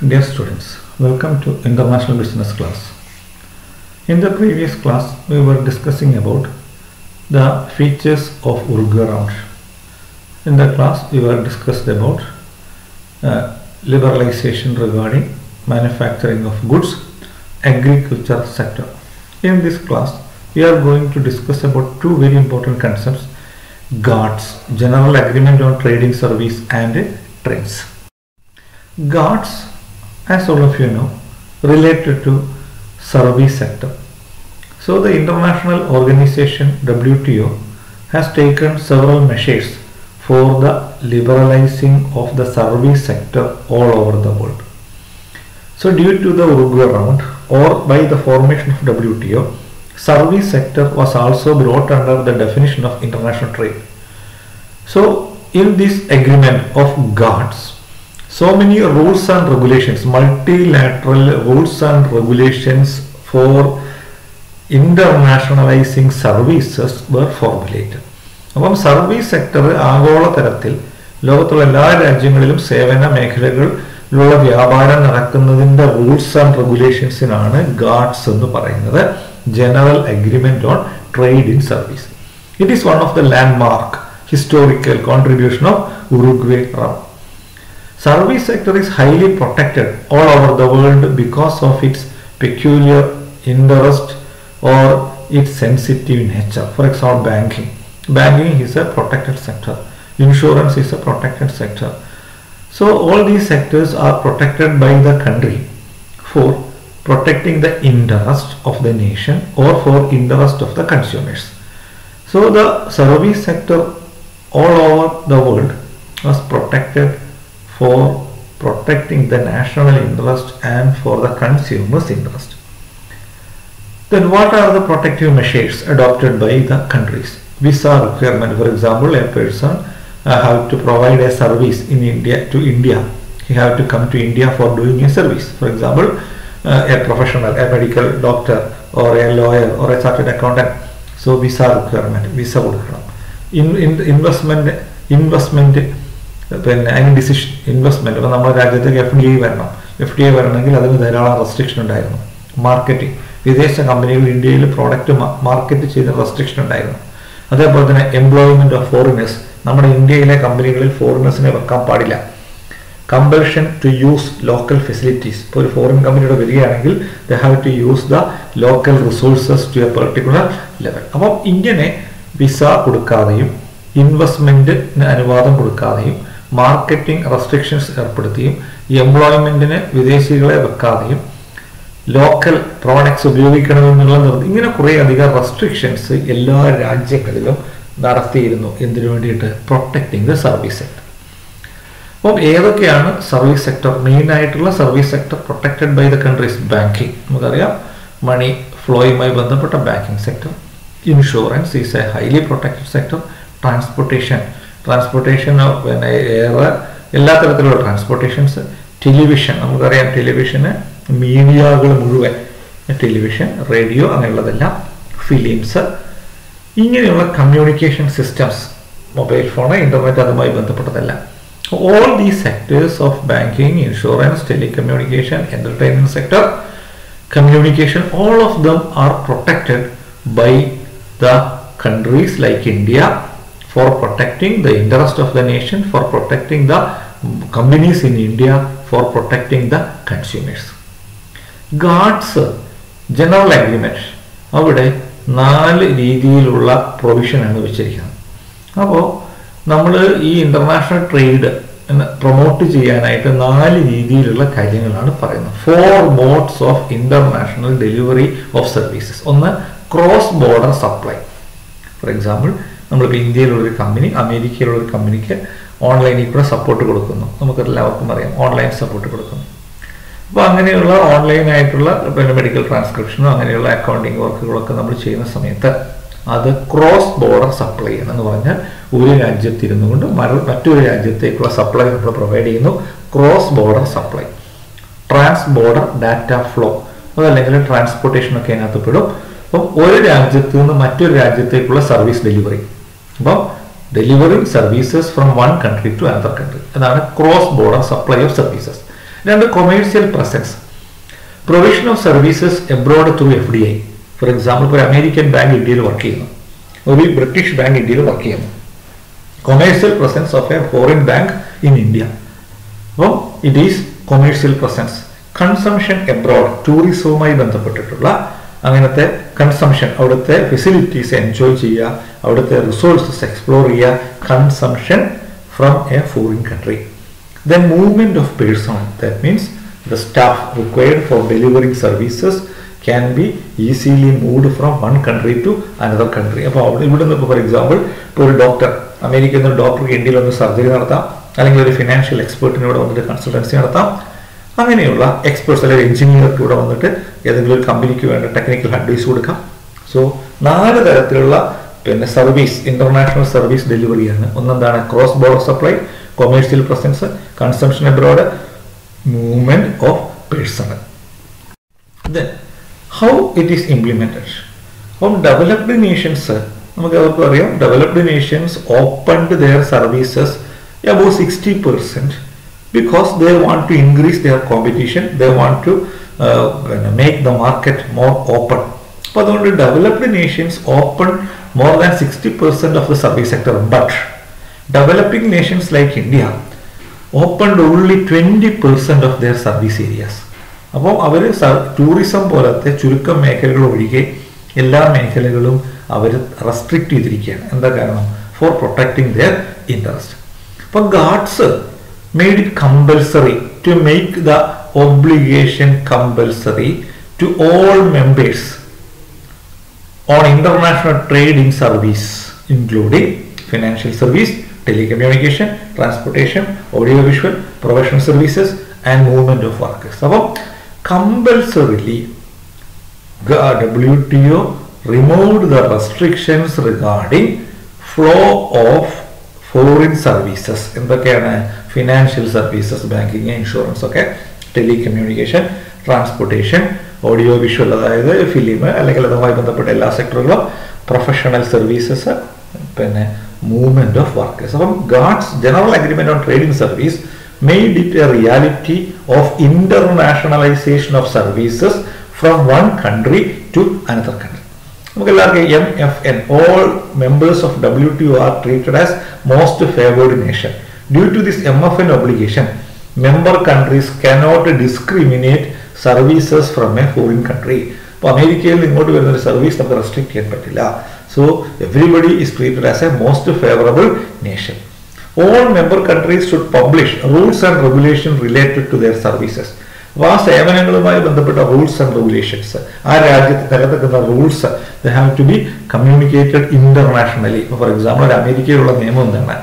Dear students, welcome to International Business class. In the previous class, we were discussing about the features of Uruguay round. In the class, we were discussed about liberalization regarding manufacturing of goods, agriculture sector. In this class, we are going to discuss about two very important concepts: GATS, General Agreement on Trading Service, and Trends. GATS, as all of you know, related to service sector. So the international organization WTO has taken several measures for the liberalizing of the service sector all over the world. So due to the Uruguay round or by the formation of WTO, service sector was also brought under the definition of international trade. So in this agreement of GATS, so many rules and regulations, multilateral rules and regulations for internationalizing services were formulated. അപ്പം service sector ആഗോളതലത്തിൽ ലോകത്തുള്ള എല്ലാ രാജ്യങ്ങളിലും സേവന മേഖലകളിലുള്ള വ്യാപാരം നടക്കുന്നതിൻ്റെ rules and റെഗുലേഷൻസിനാണ് Ghats എന്ന് പറയുന്നത്, general agreement on trade in service. It is one of the landmark historical contribution of Uruguay round. Service sector is highly protected all over the world because of its peculiar interest or its sensitive nature. For example, banking. Banking is a protected sector. Insurance is a protected sector. So all these sectors are protected by the country for protecting the interest of the nation or for interest of the consumers. So the service sector all over the world was protected for protecting the national interest and for the consumer's interest. Then what are the protective measures adopted by the countries? Visa requirement, for example, a person have to provide a service in India to India. He have to come to India for doing a service. For example, a professional, a medical doctor or a lawyer or a chartered accountant. So visa requirement, visa കൊടുക്കണം. Investment പിന്നെ അതിന് decision investment. ഇപ്പോൾ നമ്മുടെ രാജ്യത്തേക്ക് FDI വരണം. FDI വരണമെങ്കിൽ അതിന് ധാരാളം റെസ്ട്രിക്ഷൻ ഉണ്ടായിരുന്നു. മാർക്കറ്റിംഗ്, വിദേശ കമ്പനികൾ ഇന്ത്യയിൽ പ്രോഡക്റ്റ് മാർക്കറ്റ് ചെയ്യുന്ന റെസ്ട്രിക്ഷൻ ഉണ്ടായിരുന്നു. അതേപോലെ തന്നെ എംപ്ലോയ്മെന്റ് ഓഫ് ഫോറിനേഴ്സ്, നമ്മുടെ ഇന്ത്യയിലെ കമ്പനികളിൽ ഫോറിനേഴ്സിനെ വെക്കാൻ പാടില്ല. Compulsion to use local facilities. ഇപ്പോൾ ഒരു ഫോറിൻ കമ്പനിയുടെ വരികയാണെങ്കിൽ they have to use the local resources to a particular level. അപ്പം ഇങ്ങനെ വിസ കൊടുക്കാതെയും ഇൻവെസ്റ്റ്മെന്റിന് അനുവാദം കൊടുക്കാതെയും മാർക്കറ്റിംഗ് റെസ്ട്രിക്ഷൻസ് ഏർപ്പെടുത്തിയും എംപ്ലോയ്മെന്റിന് വിദേശികളെ വെക്കാതെയും ലോക്കൽ പ്രോഡക്ട്സ് ഉപയോഗിക്കണമെന്നുള്ള ഇങ്ങനെ കുറേ അധികം റെസ്ട്രിക്ഷൻസ് എല്ലാ രാജ്യങ്ങളിലും നടത്തിയിരുന്നു. എന്തിനു വേണ്ടിയിട്ട്? Protecting the service sector. അപ്പം ഏതൊക്കെയാണ് സർവീസ് സെക്ടർ? മെയിൻ ആയിട്ടുള്ള service sector protected by the countries. Banking, നമുക്കറിയാം, മണി ഫ്ലോയുമായി ബന്ധപ്പെട്ട banking sector. Insurance is A highly protected sector. Transportation പിന്നെ ഏറെ എല്ലാ തരത്തിലുള്ള ട്രാൻസ്പോർട്ടേഷൻസ്. ടെലിവിഷൻ, നമുക്കറിയാം, ടെലിവിഷന് മീഡിയകൾ മുഴുവൻ, ടെലിവിഷൻ, റേഡിയോ, അങ്ങനെയുള്ളതെല്ലാം. ഫിലിംസ്, ഇങ്ങനെയുള്ള communication systems, mobile phone, internet, അതുമായി ബന്ധപ്പെട്ടതെല്ലാം. All these sectors of banking, insurance, telecommunication, entertainment sector, communication, all of them are protected by the countries like India for protecting the interest of the nation, for protecting the companies in India, for protecting the consumers. GATS, General Agreement, അവിടെ 4 രീതിയിലുള്ള പ്രൊവിഷനാണ് വെച്ചിരിക്കുന്നത്. അപ്പോൾ നമ്മൾ ഈ international trade promote ചെയ്യാനായിട്ട് 4 രീതിയിലുള്ള കാര്യങ്ങളാണ് പറയുന്നത്. 4 modes of international delivery of services. ഒന്ന്, cross border supply. For example, നമ്മളിപ്പോൾ ഇന്ത്യയിലുള്ളൊരു കമ്പനി അമേരിക്കയിലുള്ളൊരു കമ്പനിക്ക് ഓൺലൈനിൽ കൂടെ സപ്പോർട്ട് കൊടുക്കുന്നു. നമുക്കെല്ലാവർക്കും അറിയാം, ഓൺലൈൻ സപ്പോർട്ട് കൊടുക്കുന്നു. അപ്പോൾ അങ്ങനെയുള്ള ഓൺലൈനായിട്ടുള്ള പിന്നെ മെഡിക്കൽ ട്രാൻസ്ക്രിപ്ഷനോ അങ്ങനെയുള്ള അക്കൗണ്ടിങ് വർക്കുകളൊക്കെ നമ്മൾ ചെയ്യുന്ന സമയത്ത് അത് ക്രോസ് ബോർഡർ സപ്ലൈ എന്ന് പറഞ്ഞാൽ ഒരു രാജ്യത്തിരുന്നു കൊണ്ട് മറ്റൊരു രാജ്യത്തേക്കുള്ള സപ്ലൈ നമ്മൾ പ്രൊവൈഡ് ചെയ്യുന്നു. Cross border supply. Trans border data flow, അതല്ലെങ്കിൽ ട്രാൻസ്പോർട്ടേഷൻ ഒക്കെ അതിനകത്ത് പെടും. അപ്പം ഒരു രാജ്യത്ത് നിന്ന് മറ്റൊരു രാജ്യത്തേക്കുള്ള സർവീസ് ഡെലിവറി. അപ്പം delivering services from one country to another country. അതാണ് cross border supply of services. രണ്ട് commercial presence. Provision of services abroad through FDI. For example, ഒരു അമേരിക്കൻ ബാങ്ക് ഇന്ത്യയിൽ വർക്ക് ചെയ്യുന്നു, ഒരു ബ്രിട്ടീഷ് ബാങ്ക് ഇന്ത്യയിൽ വർക്ക് ചെയ്യുന്നു. Commercial presence of a foreign bank in India. അപ്പോൾ it is commercial presence. Consumption abroad, ടൂറിസവുമായി ബന്ധപ്പെട്ടിട്ടുള്ള അങ്ങനത്തെ കൺസംഷൻ, അവിടുത്തെ ഫെസിലിറ്റീസ് എൻജോയ് ചെയ്യുക, അവിടുത്തെ റിസോഴ്സസ് എക്സ്പ്ലോർ ചെയ്യുക, consumption from a foreign country. Then movement of personnel, that means the staff required for delivering services can be easily moved from one country to another country. അപ്പോൾ അവിടെ ഇവിടെ നിന്ന് for example ഇപ്പോൾ ഒരു doctor, അമേരിക്കയിൽ നിന്ന് ഡോക്ടർക്ക് ഇന്ത്യയിൽ ഒന്ന് സർജറി നടത്താം, അല്ലെങ്കിൽ ഒരു ഫിനാൻഷ്യൽ എക്സ്പേർട്ടിന് ഇവിടെ വന്നിട്ട് കൺസൾട്ടൻസി നടത്താം. അങ്ങനെയുള്ള എക്സ്പേർട്സ് അല്ലെങ്കിൽ എഞ്ചിനീയർക്ക് ഇവിടെ വന്നിട്ട് ഏതെങ്കിലും ഒരു കമ്പനിക്ക് വേണ്ട ടെക്നിക്കൽ അഡ്വൈസ് കൊടുക്കാം. സോ 4 തരത്തിലുള്ള സർവീസ്, ഇന്റർനാഷണൽ സർവീസ് ഡെലിവറിയാണ്. ഒന്നെന്താണ്? Cross border supply, commercial presence, consumption abroad, movement of personnel. Then how it is implemented? From developed nations, നമുക്ക് അവർക്ക് അറിയാം, developed nations opened their services above 60% because they want to increase their competition, they want to make the market more open. അപ്പോൾ അതുകൊണ്ട് developed nations open more than 60% of the service sector, but developing nations like India opened only 20% of their service areas. അപ്പോൾ അവർ tourism പോലത്തെ ചുരുക്കം മേഖലകൾ ഒഴികെ എല്ലാ മേഖലകളും അവർ restrict ചെയ്തിരിക്കുകയാണ്. എന്താ കാരണം? For protecting their interest. അപ്പോൾ GATS made it compulsory to make the obligation compulsory to all members on international trade in service, including financial service, telecommunication, transportation, audiovisual, professional services and movement of workers. അപ്പോൾ compulsorily WTO removed the restrictions regarding flow of foreign services. എന്തൊക്കെയാണ്? Financial services, banking, insurance ഒക്കെ, telecommunication, transportation, audio visual അതായത് film അല്ലെങ്കിൽ അതുമായി ബന്ധപ്പെട്ട എല്ലാ സെക്ടറുകളും, professional services, പിന്നെ movement of workers. അപ്പം GATT's General Agreement on Trading Service made it a reality of internationalization of services from one country to another country. നമുക്ക് എല്ലാവർക്കും MFN, all members of WTO are treated as most favored nation. Due to this MFN obligation, member countries cannot discriminate services from a foreign country. അപ്പോൾ അമേരിക്കയിൽ നിന്ന് ഇങ്ങോട്ട് വരുന്ന ഒരു service നമുക്ക് restrict ചെയ്യാൻ പറ്റില്ല. So everybody is treated as a most favorable nation. All member countries should publish rules and regulations related to their services. അപ്പോൾ ആ സേവനങ്ങളുമായി ബന്ധപ്പെട്ട റൂൾസ് ആൻഡ് റെഗുലേഷൻസ്, ആ രാജ്യത്ത് നിലനിൽക്കുന്ന rules, they have to be communicated internationally. For example ഒരു അമേരിക്കയിലുള്ള നിയമം എന്താണ്,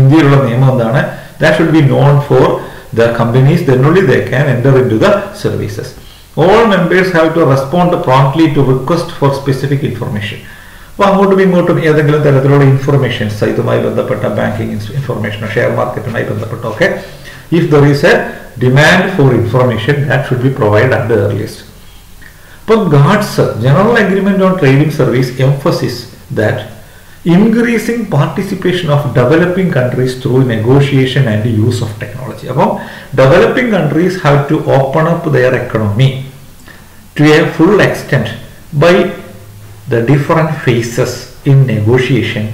ഇന്ത്യയിലുള്ള നിയമം എന്താണ്, that should be known for the companies, then only they can enter into the services. All members have to respond promptly to request for specific information. അപ്പോൾ അങ്ങോട്ടും ഇങ്ങോട്ടും ഏതെങ്കിലും തരത്തിലുള്ള ഇൻഫർമേഷൻസ്, ഇതുമായി ബന്ധപ്പെട്ട ബാങ്കിങ് ഇൻഫർമേഷനോ ഷെയർ മാർക്കറ്റുമായി ബന്ധപ്പെട്ടോ ഒക്കെ, if there is a demand for information, that should be provide at the earliest. അപ്പോൾ GATS general agreement on trading service emphasis that increasing participation of developing countries through negotiation and use of technology. അപ്പോൾ developing countries have to open up their economy to a full extent by the different phases in negotiation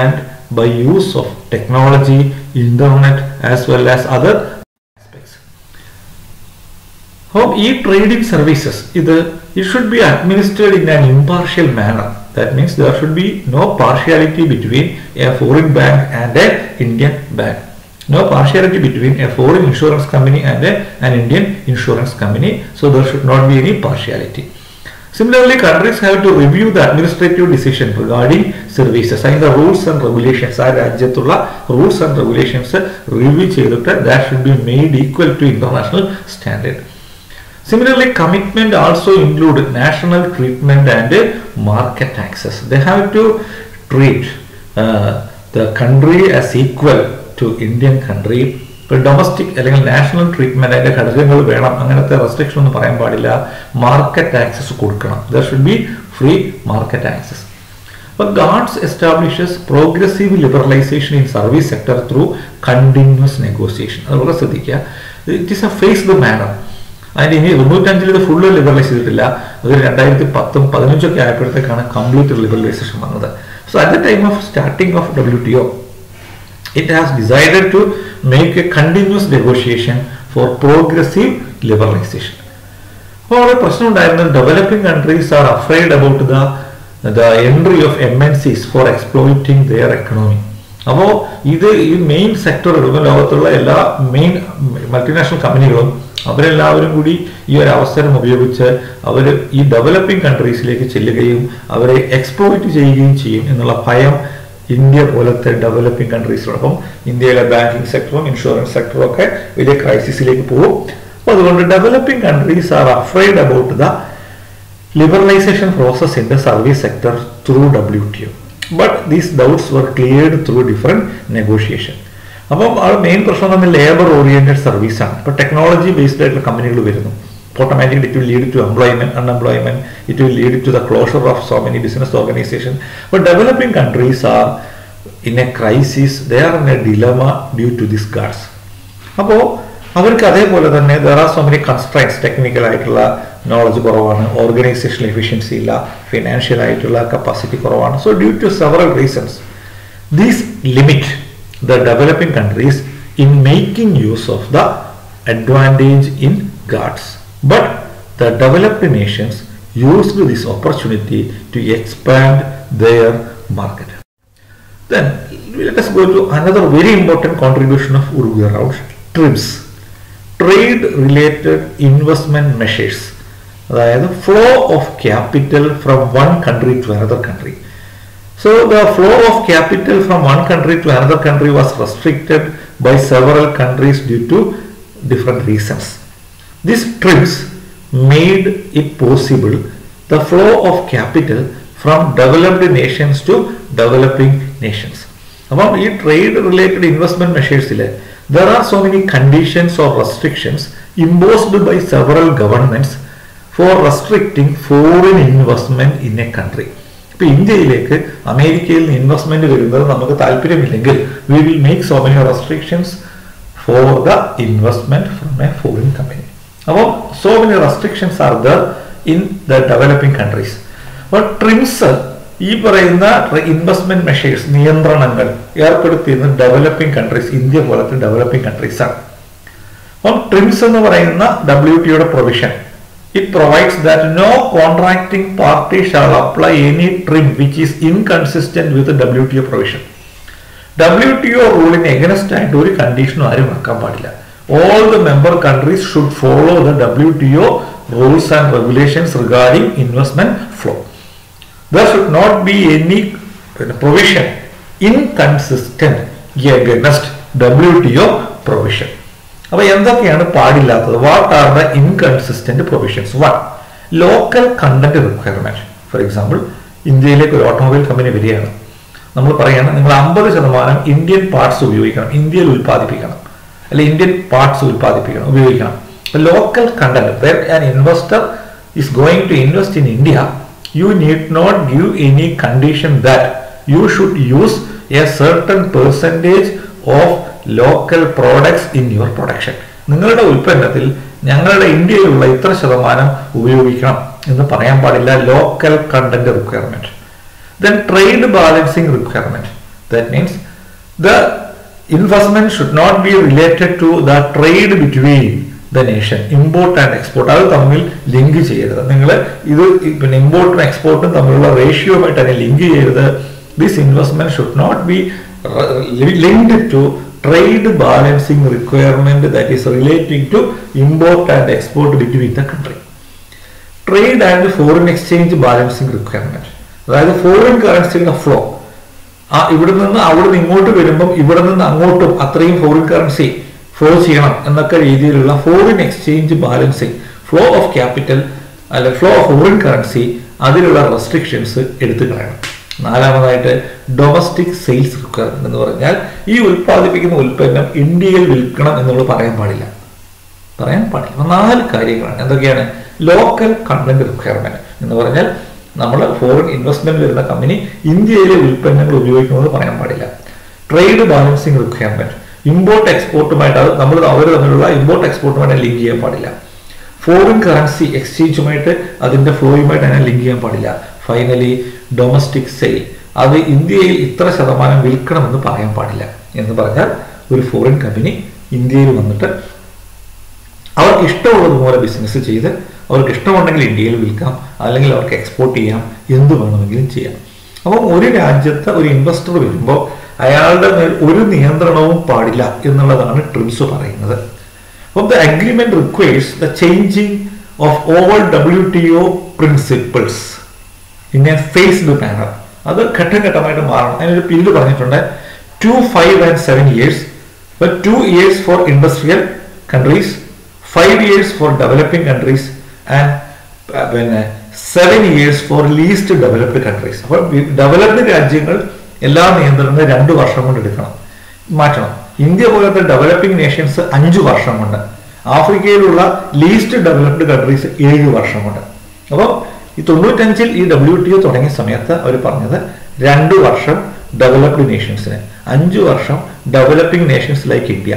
and by use of technology, internet as well as other aspects. How e-trading services, it should be administered in an impartial manner. That means there should be no partiality between a foreign bank and an Indian bank. No partiality between a foreign insurance company and an Indian insurance company. So there should not be any partiality. Similarly, countries have to review the administrative decision regarding services and the rules and regulations. ആ രാജ്യത്തുള്ള rules and regulations review ചെയ്തിട്ട് that should be made equal to international standard. Similarly, commitment also include national treatment and market access. They have to treat the country as equal to Indian country. ഇപ്പോൾ domestic അല്ലെങ്കിൽ national treatment അതിന്റെ ഘടകങ്ങൾ വേണം, അങ്ങനത്തെ restriction ഒന്നും പറയാൻ പാടില്ല. Market access കൊടുക്കണം. There should be free market access. അപ്പോൾ GATS establishes progressive liberalisation in service sector through continuous negotiation. അതുപോലെ ശ്രദ്ധിക്കുക, it is a phased manner. അതിന് ഇനി 95 ഇത് ഫുള്ള് ലിബറലൈസ് ചെയ്തിട്ടില്ല. അത് 2010-15 ആയപ്പോഴത്തേക്കാണ് കംപ്ലീറ്റ് ലിബറലൈസേഷൻ വന്നത്. So at the time of starting of WTO, it has decided to make a continuous negotiation for progressive liberalization. അപ്പോൾ അവിടെ പ്രശ്നം ഉണ്ടായിരുന്നത് developing countries are afraid about the entry of MNCs for exploiting their economy. അപ്പോൾ ഇത് ഈ main സെക്ടറുകളും ലോകത്തുള്ള എല്ലാ main multinational കമ്പനികളും അവരെല്ലാവരും കൂടി ഈ ഒരു അവസരം ഉപയോഗിച്ച് അവർ ഈ ഡെവലപ്പിംഗ് കൺട്രീസിലേക്ക് ചെല്ലുകയും അവരെ എക്സ്പ്ലോയിറ്റ് ചെയ്യുകയും ചെയ്യും എന്നുള്ള ഭയം ഇന്ത്യ പോലത്തെ ഡെവലപ്പിംഗ് കൺട്രീസിലോടൊപ്പം ഇന്ത്യയിലെ ബാങ്കിങ് സെക്ടറും ഇൻഷുറൻസ് സെക്ടറും ഒക്കെ വലിയ ക്രൈസിസിലേക്ക് പോകും. അപ്പോൾ അതുകൊണ്ട് developing countries are afraid about the liberalization process in the service sector through WTO. But these doubts were cleared through different negotiation. അപ്പം ആ മെയിൻ പ്രശ്നം തന്നെ ലേബർ ഓറിയന്റഡ് സർവീസ് ആണ്. ഇപ്പോൾ ടെക്നോളജി ബേസ്ഡ് ആയിട്ടുള്ള കമ്പനികൾ വരുന്നു. Automatically it will lead to unemployment, it will lead to the closure of so many business organizations. But developing countries are in a crisis, they are in a dilemma due to these guards. അപ്പോൾ അവർക്ക് അതേപോലെ തന്നെ there are so many constraints, technical ആയിട്ടുള്ള knowledge കുറവാണ്, organisational efficiency ഇല്ല, financial ആയിട്ടുള്ള capacity കുറവാണ്. So due to several reasons these limit the developing countries in making use of the advantage in guards. But the developed nations used this opportunity to expand their market. Then let us go to another very important contribution of Uruguay round, TRIPS, trade related investment measures. The flow of capital from one country to another country. So the flow of capital from one country to another country was restricted by several countries due to different reasons. This TRIPS made it possible the flow of capital from developed nations to developing nations. About ഈ trade related investment measures, there are so many conditions or restrictions imposed by several governments for restricting foreign investment in a country. ഇപ്പോൾ ഇന്ത്യയിലേക്ക് അമേരിക്കയിൽ നിന്ന് investment വരുന്നത് നമുക്ക് താല്പര്യമില്ലെങ്കിൽ we will make so many restrictions for the investment from a foreign company. അപ്പോൾ so many restrictions are there in the developing countries. അപ്പോൾ ട്രിംസ് ഈ പറയുന്ന ഇൻവെസ്റ്റ്മെന്റ് മെഷേഴ്സ് നിയന്ത്രണങ്ങൾ ഏർപ്പെടുത്തിയിരുന്ന ഡെവലപ്പിംഗ് കൺട്രീസ്, ഇന്ത്യ പോലത്തെ ഡെവലപ്പിംഗ് കൺട്രീസ് ആണ്. അപ്പം ട്രിംസ് എന്ന് പറയുന്ന WTOയുടെ provision, it provides that no contracting party shall apply any trim which is inconsistent with the WTO provision. WTO റൂളിന് എഗനസ്റ്റ് ആയിട്ട് ഒരു കണ്ടീഷനും ആരും വെക്കാൻ പാടില്ല. All the member countries should follow the WTO rules and regulations regarding investment flow. There should not be any provision inconsistent against WTO provision. അപ്പോൾ എന്തൊക്കെയാണ് പാടില്ലാത്തത്? What are the inconsistent provisions? One, local content requirement. For example, ഇന്ത്യയിലേക്ക് ഒരു automobile company വരികയാണ്. നമ്മൾ പറയുകയാണ് നിങ്ങൾ 50% Indian parts ഉപയോഗിക്കണം, ഇന്ത്യയിൽ ഉൽപ്പാദിപ്പിക്കണം, അല്ലെ ഇന്ത്യൻ പാർട്സ് ഉൽപ്പാദിപ്പിക്കണം, ഉപയോഗിക്കണം. Local content, when an investor is going to invest in India, you need not give any condition that you should use a certain percentage of local products in your production. നിങ്ങളുടെ ഉൽപ്പന്നത്തിൽ ഞങ്ങളുടെ ഇന്ത്യയിലുള്ള ഇത്ര ശതമാനം ഉപയോഗിക്കണം എന്ന് പറയാൻ പാടില്ല. Local content requirement. Then trade balancing requirement. That means the investment should not be related to the trade between the nation. Import and export അത് തമ്മിൽ ലിങ്ക് ചെയ്യരുത്. നിങ്ങൾ ഇത് പിന്നെ ഇമ്പോർട്ടും എക്സ്പോർട്ടും തമ്മിലുള്ള റേഷ്യോയുമായിട്ട് അതിനെ ലിങ്ക് ചെയ്യരുത്. This investment should not be linked to trade balancing requirement that is relating to import and export between the country. Trade and foreign exchange balancing requirement. അതായത് ഫോറിൻ കറൻസിയുടെ ഫ്ലോ, ഇവിടെ നിന്ന് അവിടെ നിന്ന് ഇങ്ങോട്ട് വരുമ്പം ഇവിടെ നിന്ന് അങ്ങോട്ടും അത്രയും ഫോറിൻ കറൻസി ഫ്ലോ ചെയ്യണം എന്നൊക്കെ രീതിയിലുള്ള foreign exchange balancing, flow of capital അല്ലെ ഫ്ലോ ഓഫ് ഫോറിൻ കറൻസി, അതിലുള്ള റെസ്ട്രിക്ഷൻസ് എടുത്തു കളയണം. നാലാമതായിട്ട് ഡൊമസ്റ്റിക് സെയിൽസ് റിക്വയർമെന്റ് എന്ന് പറഞ്ഞാൽ ഈ ഉൽപ്പാദിപ്പിക്കുന്ന ഉൽപ്പന്നം ഇന്ത്യയിൽ വിൽക്കണം എന്നുള്ളത് പറയാൻ പാടില്ല. 4 കാര്യങ്ങളാണ്. എന്തൊക്കെയാണ്? ലോക്കൽ കണ്ടന്റ് റിക്വയർമെന്റ് എന്ന് പറഞ്ഞാൽ നമ്മൾ ഫോറിൻ ഇൻവെസ്റ്റ്മെന്റ് വരുന്ന കമ്പനി ഇന്ത്യയിലെ ഉൽപ്പന്നങ്ങൾ ഉപയോഗിക്കുന്നത് പറയാൻ പാടില്ല. ട്രേഡ് ബാലൻസിങ് റിക്വയർമെന്റ്, ഇമ്പോർട്ട് എക്സ്പോർട്ടുമായിട്ട് അത് നമ്മൾ അവർ തമ്മിലുള്ള ഇമ്പോർട്ട് എക്സ്പോർട്ടുമായിട്ട് ലിങ്ക് ചെയ്യാൻ പാടില്ല. ഫോറിൻ കറൻസി എക്സ്ചേഞ്ചുമായിട്ട് അതിൻ്റെ ഫ്ലോയുമായിട്ട് അതിനെ ലിങ്ക് ചെയ്യാൻ പാടില്ല. ഫൈനലി ഡൊമസ്റ്റിക് സെയിൽ, അത് ഇന്ത്യയിൽ ഇത്ര ശതമാനം വിൽക്കണമെന്ന് പറയാൻ പാടില്ല. എന്ന് പറഞ്ഞാൽ ഒരു ഫോറിൻ കമ്പനി ഇന്ത്യയിൽ വന്നിട്ട് അവർക്ക് ഇഷ്ടമുള്ളതുപോലെ ബിസിനസ് ചെയ്ത് അവർക്ക് ഇഷ്ടമുണ്ടെങ്കിൽ ഇന്ത്യയിൽ വിൽക്കാം, അല്ലെങ്കിൽ അവർക്ക് എക്സ്പോർട്ട് ചെയ്യാം, എന്ത് വേണമെങ്കിലും ചെയ്യാം. അപ്പം ഒരു രാജ്യത്ത് ഒരു ഇൻവെസ്റ്റർ വരുമ്പോൾ അയാളുടെ മേൽ ഒരു നിയന്ത്രണവും പാടില്ല എന്നുള്ളതാണ് ട്രിംസ് പറയുന്നത്. അപ്പം the agreement requires the changing of all WTO principles in a phased manner. അത് ഘട്ടം ഘട്ടമായിട്ട് മാറണം. അതിനൊരു പീരീഡ് പറഞ്ഞിട്ടുണ്ട്, 2, 5 and 7 years. But 2 years for industrial countries, 5 years for developing countries, and 7 years for least developed countries. അപ്പോൾ developed രാജ്യങ്ങൾ എല്ലാ നിയന്ത്രണവും 2 വർഷം കൊണ്ട് എടുക്കണം, മാറ്റണം. ഇന്ത്യ പോലത്തെ ഡെവലപ്പിംഗ് നേഷൻസ് 5 വർഷം കൊണ്ട്, ആഫ്രിക്കയിലുള്ള ലീസ്റ്റ് ഡെവലപ്ഡ് കൺട്രീസ് 7 വർഷം കൊണ്ട്. അപ്പോൾ ഈ 95-ൽ ഈ WTO തുടങ്ങിയ സമയത്ത് അവർ പറഞ്ഞത് 2 വർഷം ഡെവലപ്ഡ് നേഷൻസിന്, 5 വർഷം ഡെവലപ്പിംഗ് നേഷൻസ് ലൈക്ക് ഇന്ത്യ,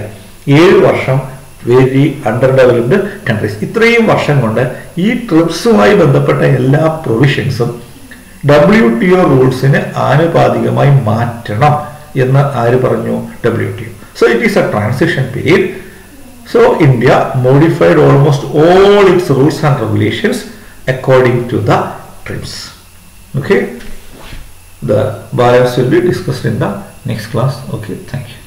7 വർഷം വെരി അണ്ടർ ഡെവലപ്ഡ് കൺട്രീസ്. ഇത്രയും വർഷം കൊണ്ട് ഈ ട്രിപ്സുമായി ബന്ധപ്പെട്ട എല്ലാ പ്രൊവിഷൻസും WTO റൂൾസിന് ആനുപാതികമായി മാറ്റണം എന്ന് ആര് പറഞ്ഞു? WTO. So it is a transition period. So India modified almost all its rules and regulations according to the TRIPS. Okay, the balance will be discussed in the next class. Okay, thank you.